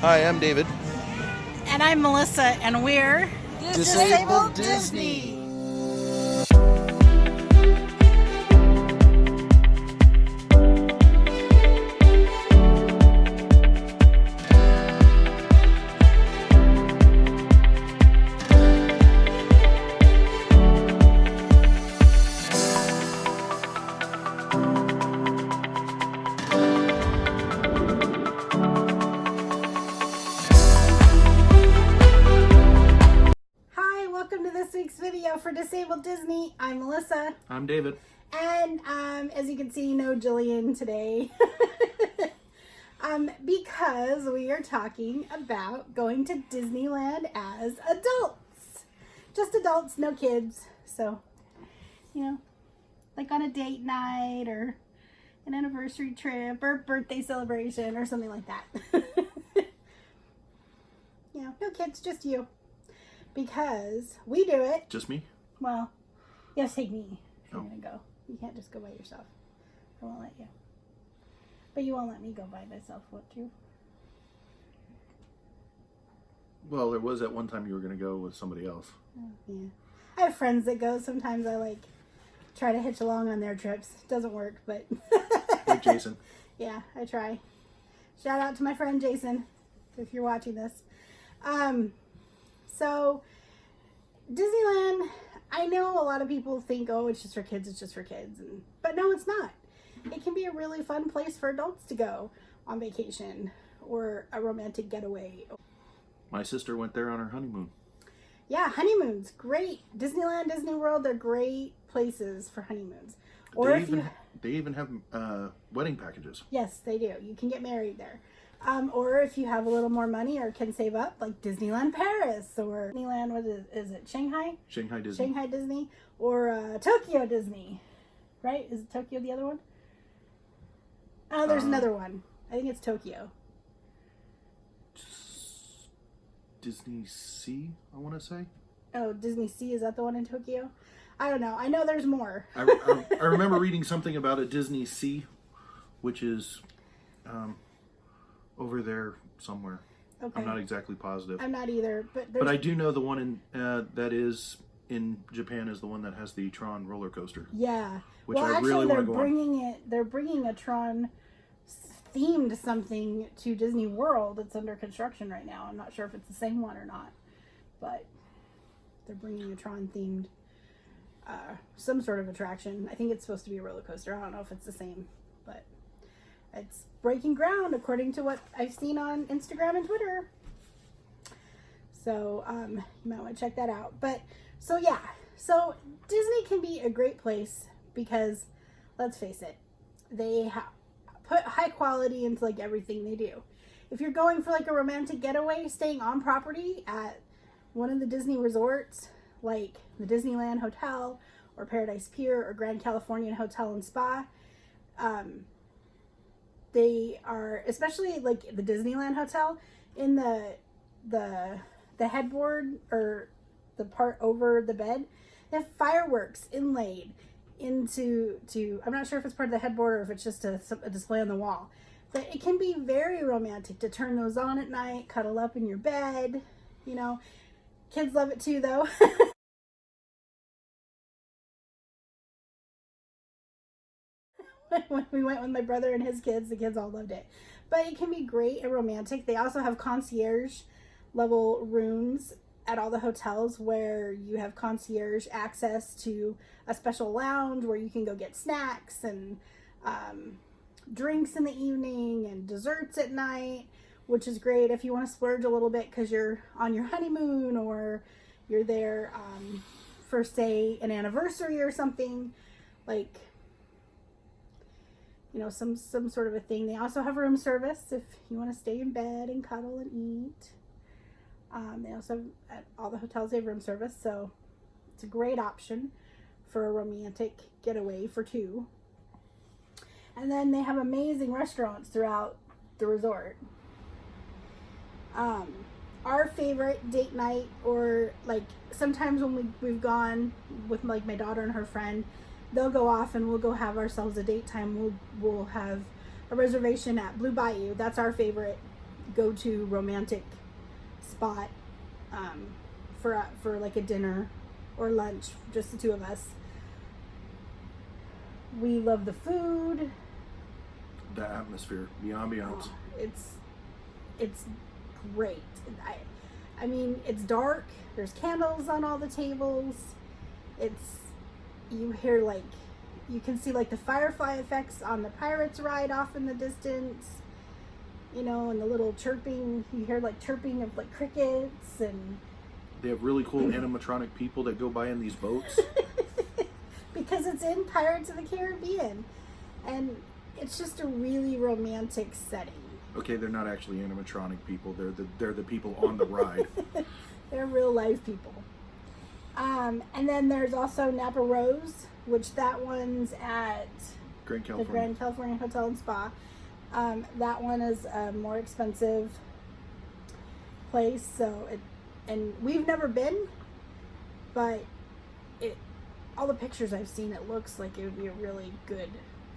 Hi, I'm David. And I'm Melissa, and we're Disabled Disney. For Disabled Disney. I'm Melissa. I'm David. And as you can see, no Jillian today. Because we are talking about going to Disneyland as adults. Just adults, no kids. So, you know, like on a date night or an anniversary trip or birthday celebration or something like that. Yeah, no kids, just you. Because we do it. Just me? Well, yes, take me if you're Oh. going to go. You can't just go by yourself. I won't let you. But you won't let me go by myself, won't you? Well, there was at one time you were going to go with somebody else. Oh, yeah. I have friends that go. Sometimes I try to hitch along on their trips. Doesn't work, but... Like Jason. Yeah, I try. Shout out to my friend Jason, if you're watching this. So, Disneyland... I know a lot of people think, oh, it's just for kids, but no, it's not. It can be a really fun place for adults to go on vacation or a romantic getaway. My sister went there on her honeymoon. Yeah, honeymoons, great. Disneyland, Disney World, they're great places for honeymoons. Or They even have wedding packages. Yes, they do. You can get married there. Or if you have a little more money or can save up, like Disneyland Paris or Disneyland, what is it, Shanghai? Shanghai Disney. Shanghai Disney or Tokyo Disney, right? Is it Tokyo the other one? Oh, there's another one. I think it's Tokyo. DisneySea, I want to say. Oh, DisneySea, is that the one in Tokyo? I don't know. I know there's more. I remember reading something about a DisneySea, which is... over there somewhere. Okay. I'm not exactly positive. I'm not either, but I do know the one in that is in Japan is the one that has the Tron roller coaster. Yeah, which I really want to go on. They're bringing a Tron themed something to Disney World. It's under construction right now. I'm not sure if it's the same one or not, but they're bringing a Tron themed some sort of attraction. I think it's supposed to be a roller coaster. I don't know if it's the same, but it's breaking ground according to what I've seen on Instagram and Twitter. So you might want to check that out. But so yeah, so Disney can be a great place because let's face it, they put high quality into like everything they do. If you're going for like a romantic getaway, staying on property at one of the Disney resorts, like the Disneyland Hotel or Paradise Pier or Grand Californian Hotel and Spa, they are, especially like the Disneyland Hotel, in the headboard or the part over the bed, they have fireworks inlaid into, I'm not sure if it's part of the headboard or if it's just a display on the wall. But it can be very romantic to turn those on at night, cuddle up in your bed, you know. Kids love it too, though. When we went with my brother and his kids, the kids all loved it. But it can be great and romantic. They also have concierge level rooms at all the hotels where you have concierge access to a special lounge where you can go get snacks and drinks in the evening and desserts at night, which is great if you want to splurge a little bit because you're on your honeymoon or you're there for, say, an anniversary or something, like, you know, some sort of a thing. They also have room service if you want to stay in bed and cuddle and eat. They also have, at all the hotels, they have room service, so it's a great option for a romantic getaway for two. And then they have amazing restaurants throughout the resort. Our favorite date night, or like sometimes when we've gone with like my daughter and her friend, they'll go off and we'll go have ourselves a date time. We'll have a reservation at Blue Bayou. That's our favorite go-to romantic spot for like a dinner or lunch, just the two of us. We love the food, the atmosphere, the ambiance. It's great. I mean, it's dark. There's candles on all the tables. You hear like, you can see like the firefly effects on the Pirates ride off in the distance, you know, and the little chirping. You hear like chirping of like crickets, and they have really cool animatronic people that go by in these boats. Because it's in Pirates of the Caribbean, and it's just a really romantic setting. Okay, they're not actually animatronic people. They're the people on the ride. They're real life people. And then there's also Napa Rose, which that one's at Grand California. the Grand California Hotel and Spa. That one is a more expensive place, and we've never been, but all the pictures I've seen, it looks like it would be a really good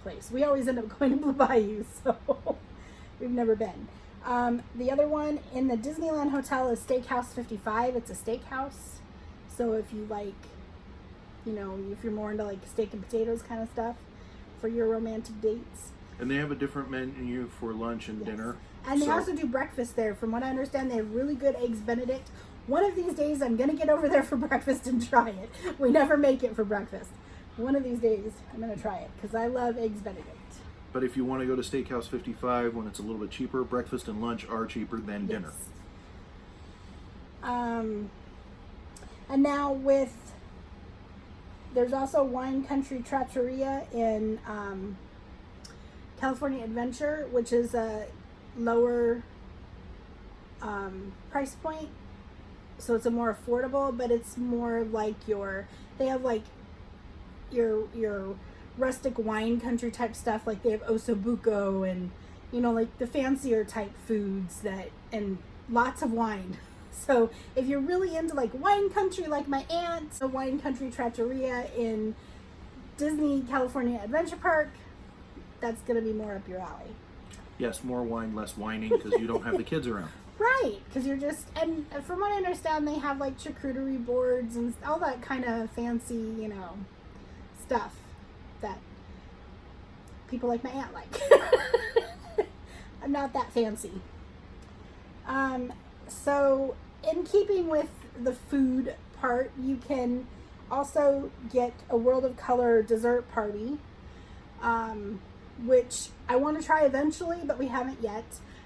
place. We always end up going to Blue Bayou, so we've never been. The other one in the Disneyland Hotel is Steakhouse 55. It's a steakhouse. So if you like, you know, if you're more into like steak and potatoes kind of stuff for your romantic dates. And they have a different menu for lunch and dinner. And they also do breakfast there. From what I understand, they have really good Eggs Benedict. One of these days, I'm going to get over there for breakfast and try it. We never make it for breakfast. One of these days, I'm going to try it because I love Eggs Benedict. But if you want to go to Steakhouse 55 when it's a little bit cheaper, breakfast and lunch are cheaper than dinner. And now there's also Wine Country Trattoria in California Adventure, which is a lower price point. So it's a more affordable, but it's more like they have like your rustic wine country type stuff. Like they have osobuco and, you know, like the fancier type foods and lots of wine. So if you're really into like wine country, like my aunt, the Wine Country Trattoria in Disney California Adventure Park, that's going to be more up your alley. Yes, more wine, less whining, because you don't have the kids around. Right, because and from what I understand, they have like charcuterie boards and all that kind of fancy, you know, stuff that people like my aunt like. I'm not that fancy. So in keeping with the food part, you can also get a World of Color dessert party, which I want to try eventually, but we haven't yet.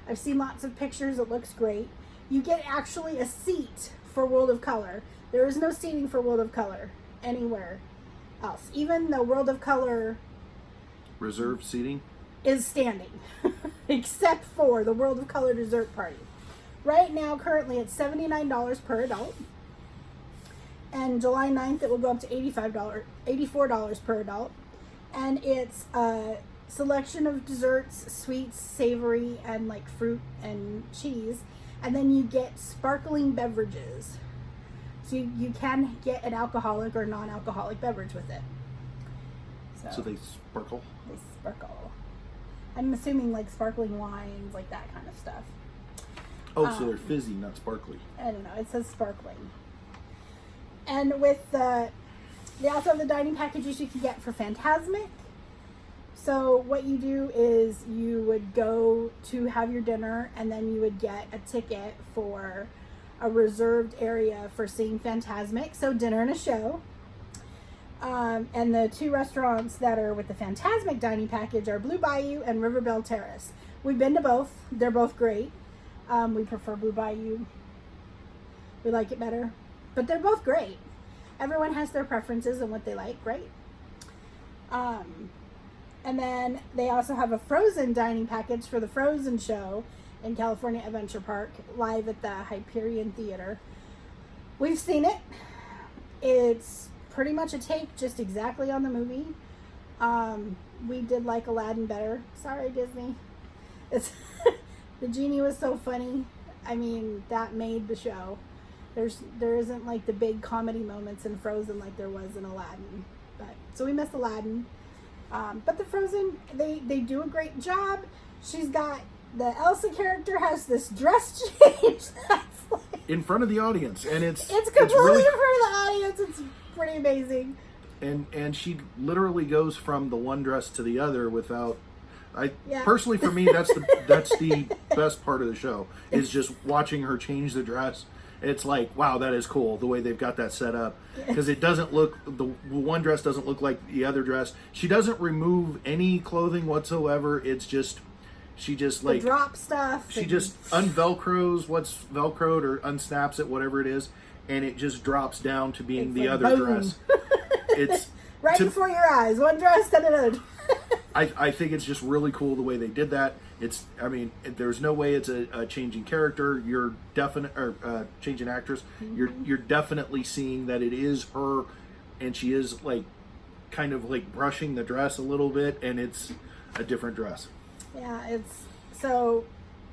I've seen lots of pictures. It looks great. You get actually a seat for World of Color. There is no seating for World of Color anywhere else. Even the World of Color reserved seating is standing, except for the World of Color dessert party. Right now, currently, it's $79 per adult. And July 9th, it will go up to $84 per adult. And it's a selection of desserts, sweets, savory, and like fruit and cheese. And then you get sparkling beverages. So you can get an alcoholic or non-alcoholic beverage with it. So they sparkle? They sparkle. I'm assuming like sparkling wines, like that kind of stuff. Oh, so they're fizzy, not sparkly. I don't know. It says sparkling. And with they also have the dining packages you can get for Fantasmic. So what you do is you would go to have your dinner, and then you would get a ticket for a reserved area for seeing Fantasmic. So dinner and a show. And the two restaurants that are with the Fantasmic dining package are Blue Bayou and Riverbell Terrace. We've been to both. They're both great. We prefer Blue Bayou. We like it better. But they're both great. Everyone has their preferences and what they like, right? And then they also have a Frozen dining package for the Frozen show in California Adventure Park, live at the Hyperion Theater. We've seen it. It's pretty much a take just exactly on the movie. We did like Aladdin better. Sorry, Disney. The genie was so funny. I mean, that made the show. There isn't like the big comedy moments in Frozen like there was in Aladdin. So we missed Aladdin. But the Frozen, they do a great job. She's got the Elsa character has this dress change that's like, in front of the audience, and it's completely really, in front of the audience. It's pretty amazing. And she literally goes from the one dress to the other without. Yeah. Personally, for me, that's the best part of the show is just watching her change the dress. It's like, wow, that is cool the way they've got that set up, because it doesn't look, the one dress doesn't look like the other dress. She doesn't remove any clothing whatsoever. It's just, she just like the drop stuff. She just unvelcros what's velcroed or unsnaps it, whatever it is, and it just drops down to being the other boom. dress. It's right before your eyes. One dress, then another. I think it's just really cool the way they did that. I mean, there's no way it's a changing character. You're definite, or changing actress. Mm-hmm. You're definitely seeing that it is her, and she is like, kind of like brushing the dress a little bit, and it's a different dress. Yeah, so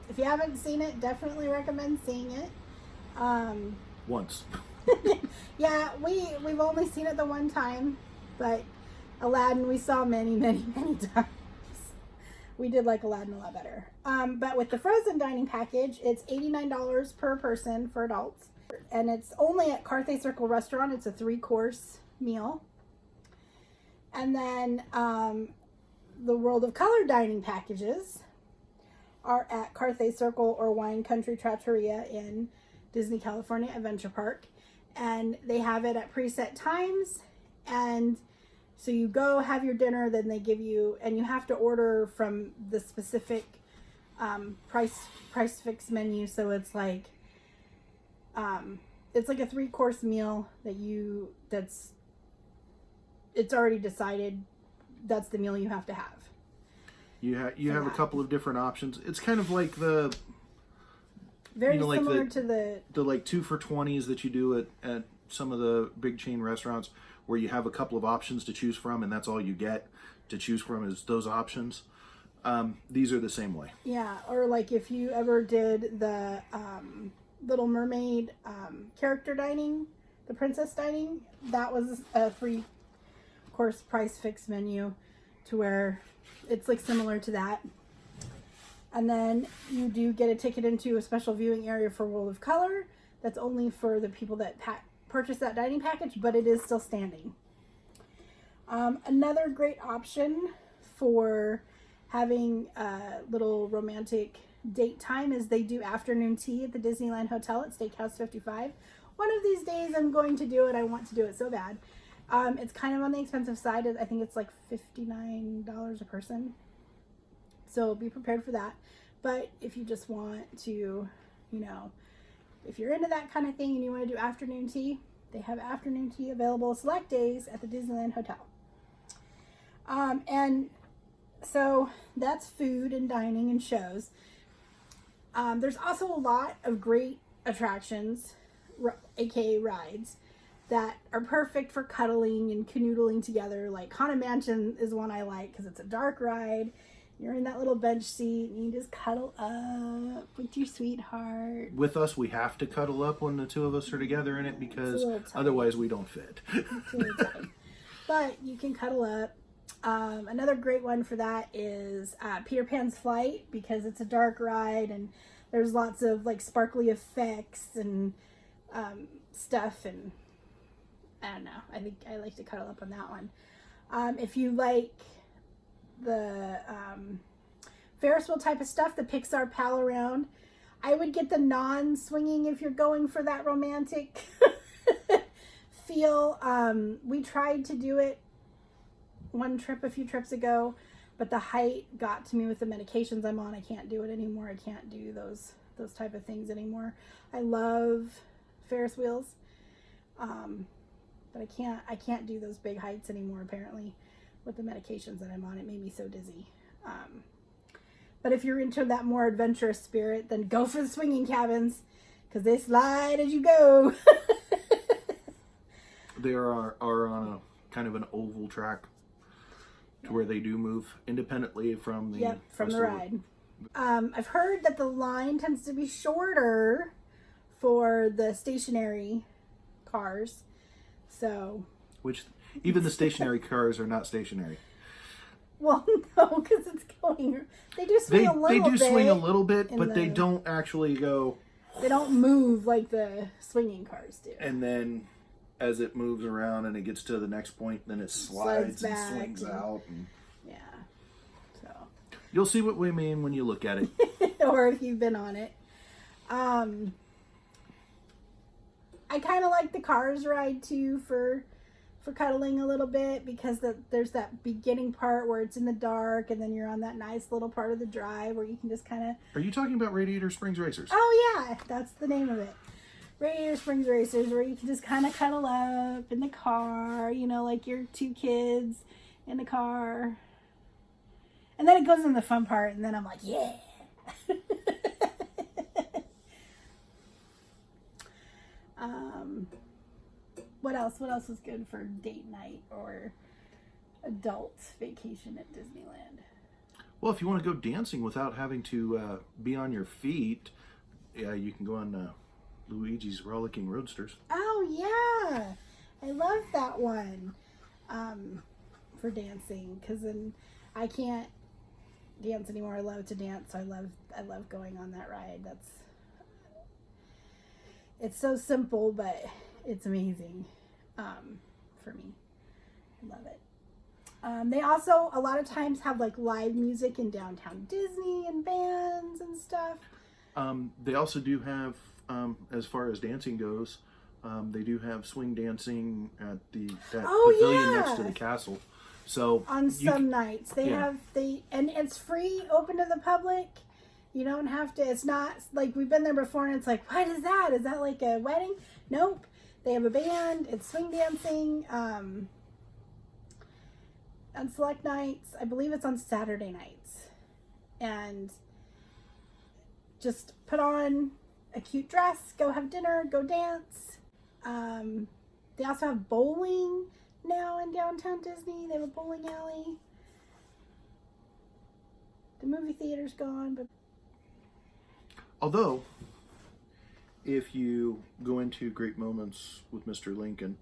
if you haven't seen it, definitely recommend seeing it. Once. Yeah, we've only seen it the one time, but Aladdin we saw many, many, many times. We did like Aladdin a lot better. But with the Frozen dining package, it's $89 per person for adults. And it's only at Carthay Circle Restaurant. It's a 3-course meal. And then the World of Color dining packages are at Carthay Circle or Wine Country Trattoria in Disney California Adventure Park. And they have it at preset times. And so you go have your dinner, then they give you, and you have to order from the specific price fix menu. So it's like a 3-course meal it's already decided that's the meal you have to have. You have a couple of different options. It's kind of like the very similar like to the like 2 for $20s that you do at some of the big chain restaurants, where you have a couple of options to choose from, and that's all you get to choose from is those options. These are the same way. Yeah, or like if you ever did the Little Mermaid character dining, the princess dining, that was a 3-course price fix menu, to where it's like similar to that. And then you do get a ticket into a special viewing area for World of Color. That's only for the people that purchase that dining package, but it is still standing. Another great option for having a little romantic date time is they do afternoon tea at the Disneyland Hotel at Steakhouse 55. One of these days I'm going to do it. I want to do it so bad. It's kind of on the expensive side. I think it's like $59 a person. So be prepared for that. But if you just want to, if you're into that kind of thing and you want to do afternoon tea, they have afternoon tea available select days at the Disneyland Hotel. And so that's food and dining and shows. There's also a lot of great attractions, aka rides, that are perfect for cuddling and canoodling together. Like Haunted Mansion is one I like because it's a dark ride. You're in that little bench seat and you just cuddle up with your sweetheart. With us, we have to cuddle up when the two of us are together in it, because otherwise we don't fit. It's a little tight. But you can cuddle up. Another great one for that is Peter Pan's Flight, because it's a dark ride and there's lots of like sparkly effects and stuff, and I don't know. I think I like to cuddle up on that one. If you like the Ferris wheel type of stuff, the Pixar Pal Around, I would get the non-swinging if you're going for that romantic feel. We tried to do it one trip a few trips ago, but the height got to me with the medications I'm on. I can't do it anymore. I can't do those type of things anymore. I love Ferris wheels, but I can't do those big heights anymore, apparently, with the medications that I'm on. It made me so dizzy. But if you're into that more adventurous spirit, then go for the Swingin Cabins, because they slide as you go. They are on a kind of an oval track, to where they do move independently from the ride. I've heard that the line tends to be shorter for the stationary cars, so which even the stationary cars are not stationary. Well, no, because it's going. They do swing a little bit. They do swing a little bit, but the, they don't actually go. They don't move like the swinging cars do. And then, as it moves around and it gets to the next point, then it slides and swings out. And yeah. So. You'll see what we mean when you look at it. Or if you've been on it. I kind of like the Cars ride too for cuddling a little bit, because there's that beginning part where it's in the dark, and then you're on that nice little part of the drive where you can just kind of... Are you talking about Radiator Springs Racers? Oh yeah, that's the name of it. Radiator Springs Racers, where you can just kind of cuddle up in the car, you know, like your two kids in the car. And then it goes in the fun part, and then I'm like, yeah. What else? What else is good for date night or adult vacation at Disneyland? Well, if you want to go dancing without having to be on your feet, yeah, you can go on Luigi's Rollicking Roadsters. Oh yeah, I love that one for dancing, because then I can't dance anymore. I love to dance, so I love going on that ride. It's so simple, but it's amazing for me. I love it. They also a lot of times have like live music in Downtown Disney and bands and stuff. They also do have, as far as dancing goes, they do have swing dancing at that pavilion next to the castle. So on some nights and it's free, open to the public. You don't have to, it's not like we've been there before and it's like, what is that? Is that like a wedding? Nope. They have a band. It's swing dancing. On select nights, I believe it's on Saturday nights. And just put on a cute dress, go have dinner, go dance. They also have bowling now in Downtown Disney. They have a bowling alley. The movie theater's gone, but... Although, if you go into Great Moments with Mr. Lincoln,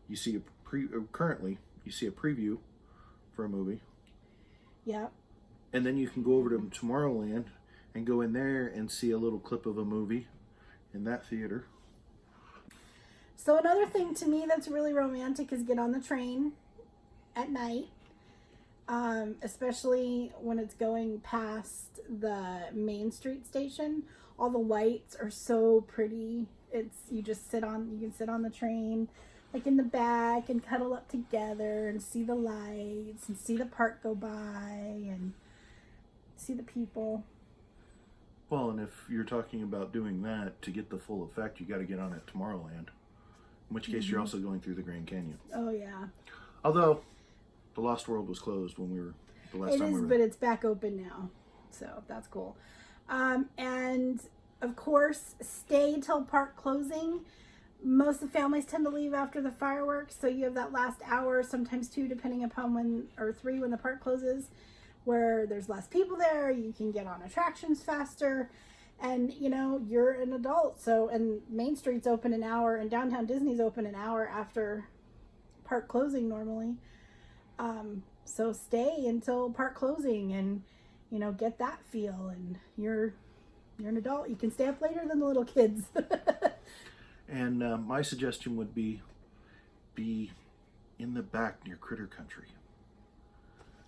you see currently you see a preview for a movie. Yep. And then you can go over to Tomorrowland and go in there and see a little clip of a movie in that theater. So another thing to me that's really romantic is get on the train at night. Especially when it's going past the Main Street station. All the lights are so pretty. You can sit on the train, like in the back, and cuddle up together and see the lights and see the park go by and see the people. Well, and if you're talking about doing that to get the full effect, you got to get on at Tomorrowland. In which case, you're also going through the Grand Canyon. Oh yeah. Although the Lost World was closed when we were the last time we were there. But it's back open now, so that's cool. And of course, stay till park closing. Most of the families tend to leave after the fireworks, so you have that last hour, sometimes 2, depending upon 3 when the park closes, where there's less people there. You can get on attractions faster, and you know you're an adult. So, and Main Street's open an hour, and Downtown Disney's open an hour after park closing normally. So stay until park closing and, you know, get that feel, and you're an adult. You can stay up later than the little kids. And my suggestion would be in the back near Critter Country.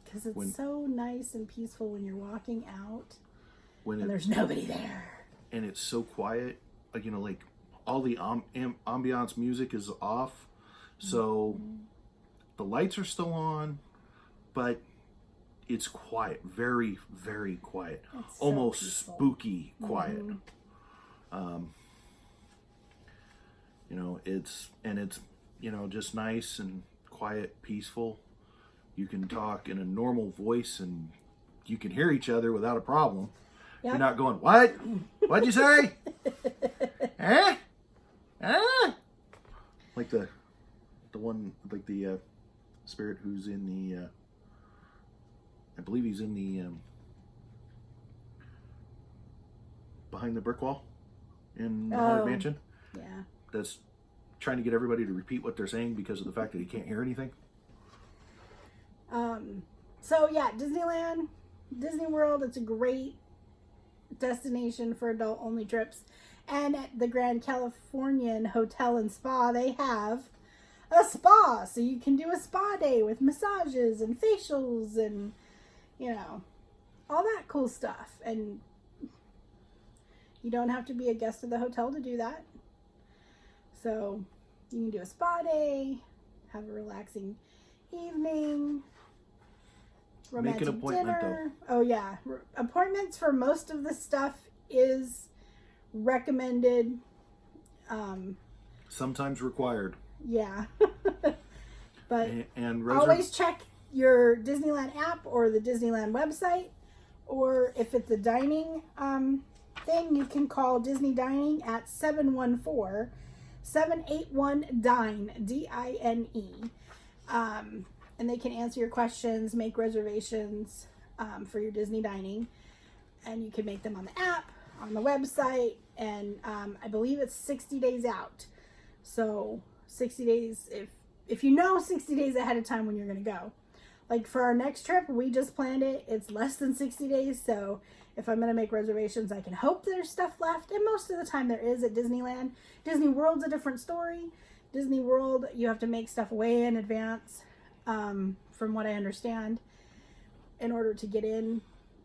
Because it's so nice and peaceful when you're walking out and there's nobody there. And it's so quiet. Like, you know, like all the ambiance music is off. So the lights are still on, but it's quiet. Very, very quiet. It's almost so spooky quiet. You know, it's, you know, just nice and quiet, peaceful. You can talk in a normal voice and you can hear each other without a problem. Yep. You're not going, what? What'd you say? Eh? Eh? Like the one, like the spirit who's in the, I believe he's in the, behind the brick wall in the Haunted Mansion. Yeah. That's trying to get everybody to repeat what they're saying because of the fact that he can't hear anything. So yeah, Disneyland, Disney World, it's a great destination for adult only trips. And at the Grand Californian Hotel and Spa, they have a spa. So you can do a spa day with massages and facials and, you know, all that cool stuff. And you don't have to be a guest of the hotel to do that. So you can do a spa day, have a relaxing evening, romantic Make an appointment, dinner. Oh yeah, appointments for most of the stuff is recommended. Sometimes required. Yeah, but And always check your Disneyland app or the Disneyland website, or if it's a dining thing, you can call Disney Dining at 714-781-DINE, D-I-N-E. And they can answer your questions, make reservations for your Disney dining. And you can make them on the app, on the website, and I believe it's 60 days out. So 60 days, if you know 60 days ahead of time when you're going to go. Like for our next trip, we just planned it. It's less than 60 days. So if I'm going to make reservations, I can hope there's stuff left. And most of the time there is at Disneyland. Disney World's a different story. Disney World, you have to make stuff way in advance. From what I understand, in order to get in,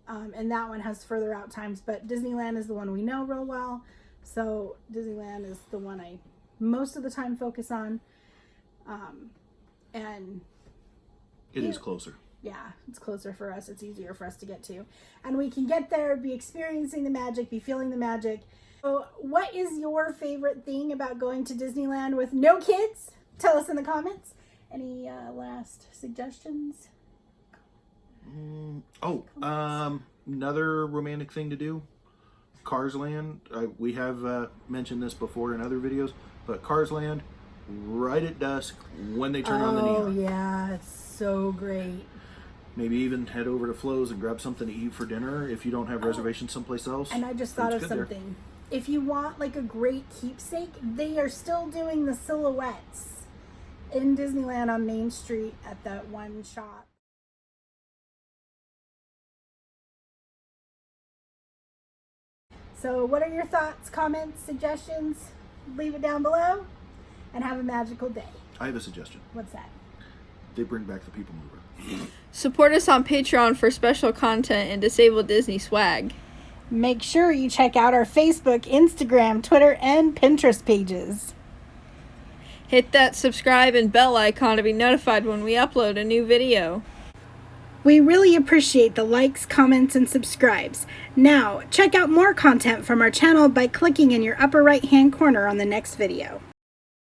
and that one has further out times, but Disneyland is the one we know real well, so Disneyland is the one I most of the time focus on, and it is closer. Yeah, it's closer for us. It's easier for us to get to, and we can get there, be experiencing the magic, be feeling the magic. So what is your favorite thing about going to Disneyland with no kids? Tell us in the comments. Any last suggestions? Another romantic thing to do, Cars Land. We have mentioned this before in other videos, but Cars Land, right at dusk when they turn on the neon. Oh yeah, it's so great. Maybe even head over to Flo's and grab something to eat for dinner if you don't have reservations someplace else. And I just thought of something. If you want like a great keepsake, they are still doing the silhouettes in Disneyland on Main Street at that one shop. So what are your thoughts, comments, suggestions? Leave it down below and have a magical day. I have a suggestion. What's that? They bring back the People Mover. Support us on Patreon for special content and Disabled Disney swag. Make sure you check out our Facebook, Instagram, Twitter, and Pinterest pages. Hit that subscribe and bell icon to be notified when we upload a new video. We really appreciate the likes, comments, and subscribes. Now, check out more content from our channel by clicking in your upper right-hand corner on the next video.